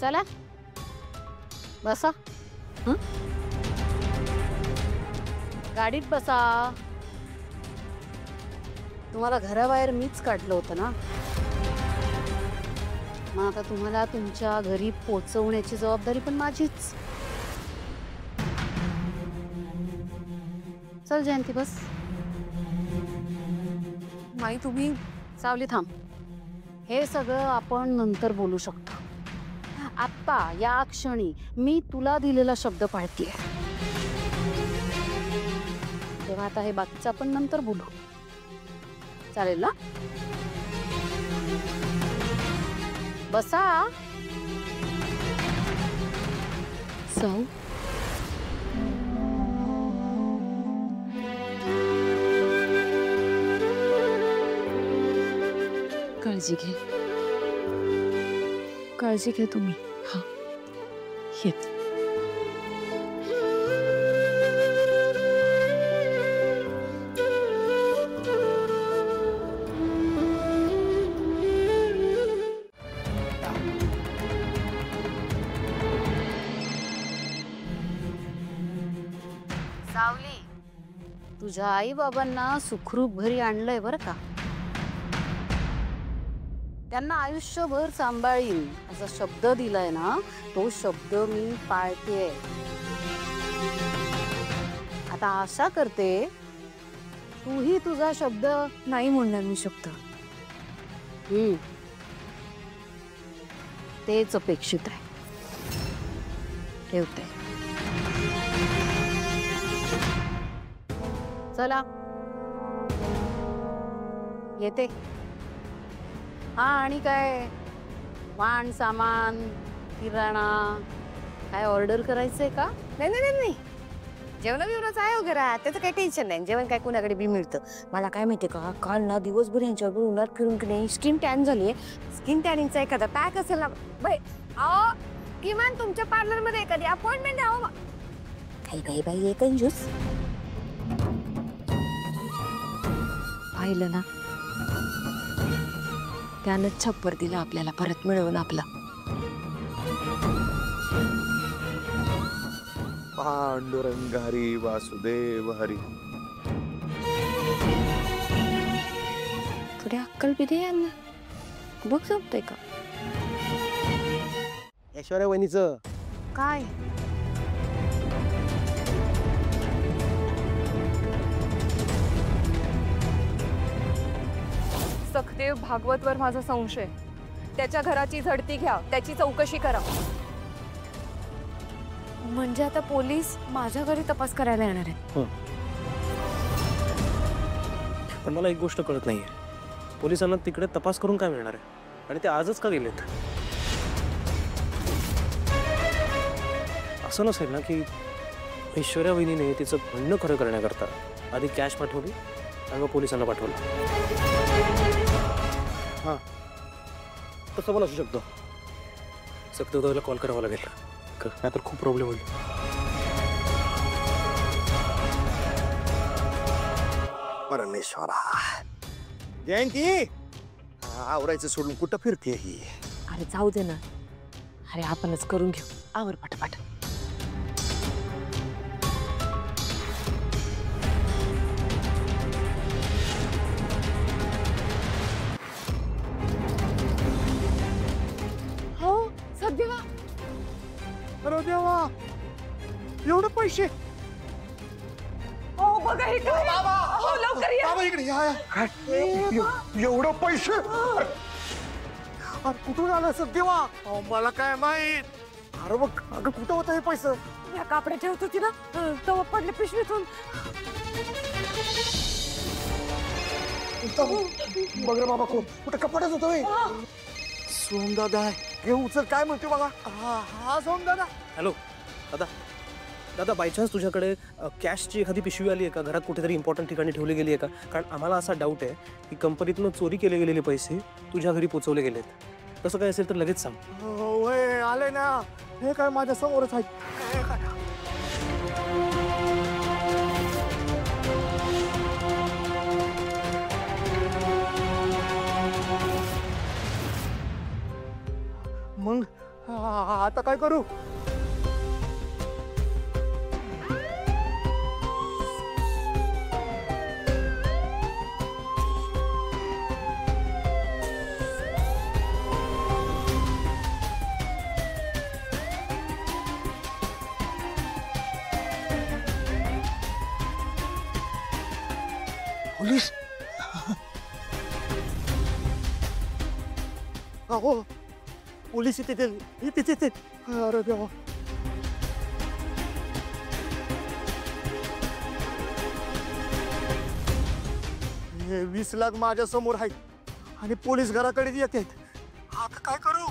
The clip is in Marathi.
चला बसा. गाडीत बसा. तुम्हाला घराबाहेर मीच काढलं होतं ना, मग आता तुम्हाला तुमच्या घरी पोहोचवण्याची जबाबदारी पण माझीच. चल जयंती बस. माई तुम्ही सावली थांब. हे सगळं आपण नंतर बोलू शकतो. आत्ता या क्षणी मी तुला दिलेला शब्द पाळतेय, तेव्हा आता हे बाकीचं आपण नंतर बोलू. चालेल ना? बसा. जाऊ. काळजी घे, काळजी घे तुम्ही. हा येत. सावली, तुझ्या आई बाबांना सुखरूप घरी आणलंय बरं का. त्यांना आयुष्यभर सांभाळीन असा शब्द दिलाय ना, तो शब्द मी पाळतेय. आता आशा करते तूही तुझा शब्द नाही म्हणणार मी शब्द. तेच अपेक्षित आहे. ठेवते. चला येते. हा, आणि काय वाण सामान किराणा काय ऑर्डर करायचंय का? नाही नाही नाही, जेवण बिवणाचं आहे घरात, त्याचं काही टेन्शन नाही. जेवण काय कुणाकडे बी मिळतं. मला काय माहितीये का, काल ना दिवसभर यांच्याबरोबर उन्हात फिरून की नाही स्किन टॅन झाली. स्किन टॅनिंगचा एखादा पॅक असेल ना बाई, अहो किमान तुमच्या पार्लर मध्ये एखादी अपॉइंटमेंट द्यावं. काही काही बाई एक ज्यूस पाहिलं ना, त्यानं छप्पर दिला आपल्याला परत मिळवून आपला. पांडुरंग हरी वासुदेव हरी. थोडी अक्कल बी दे यांना. बघ जमतंय का. ऐश्वर्या वहिनीचं काय सखदेव भागवतवर माझा संशय. त्याच्या घराची झडती घ्या, त्याची चौकशी करा. म्हणजे आता पोलीस माझ्या घरी तपास करायला येणार आहेत. पण मला एक गोष्ट कळत नाहीये, पोलिसांना तिकडे तपास करून काय मिळणार आहे, आणि ते आजच का गेलेत? असं नसेल ना की ऐश्वर्या वहिनीने तिचं म्हणणं खरं करण्याकरता आधी कॅश पाठवली आणि मग पोलिसांना पाठवलं. हां, तसं पण असू शकतो. सखदेवला कॉल करावा लागेल, नाहीतर खूप प्रॉब्लेम होईल. परमेश्वरा, जयंती आवरायचं सोडून कुठं फिरते ही? अरे जाऊ दे ना. अरे आपणच करून घेऊ. आवर पटापट. हो सध्या. अरे देवा, एवढे पैसे. हो बघा हे काय. हो लवकर या. बाबा इकडे या. काय एवढं पैसे? अरे कुठून आलं सध्या? मला काय माहित. अरे बघ, अगं कुठं होतं हे पैसे? या कापड्या ठेवत होती ना, तेव्हा पडले पिशवीतून. बघ रे बाबा, कुठं कपाटच होतं. सोमदादा हे उचल. काय म्हणते बघा. हा सोमदादा. हॅलो दादा. दादा, बाय चान्स तुझ्याकडे कॅशची एखादी पिशवी आली आहे का? घरात कुठेतरी इम्पॉर्टंट ठिकाणी ठेवली गेली आहे का? कारण आम्हाला असा डाऊट आहे की कंपनीतनं चोरी केले गेलेले पैसे तुझ्या घरी पोचवले गेलेत. तसं काय असेल तर लगेच सांग. होय, आले ना. हे काय माझ्या समोरच आहे. मग आता काय करू? पोलीस? अहो, पोलीस इथे. अरे देवा. हे 20 लाख माझ्या समोर आहेत आणि पोलीस घराकडे येत आहेत. आता काय करू?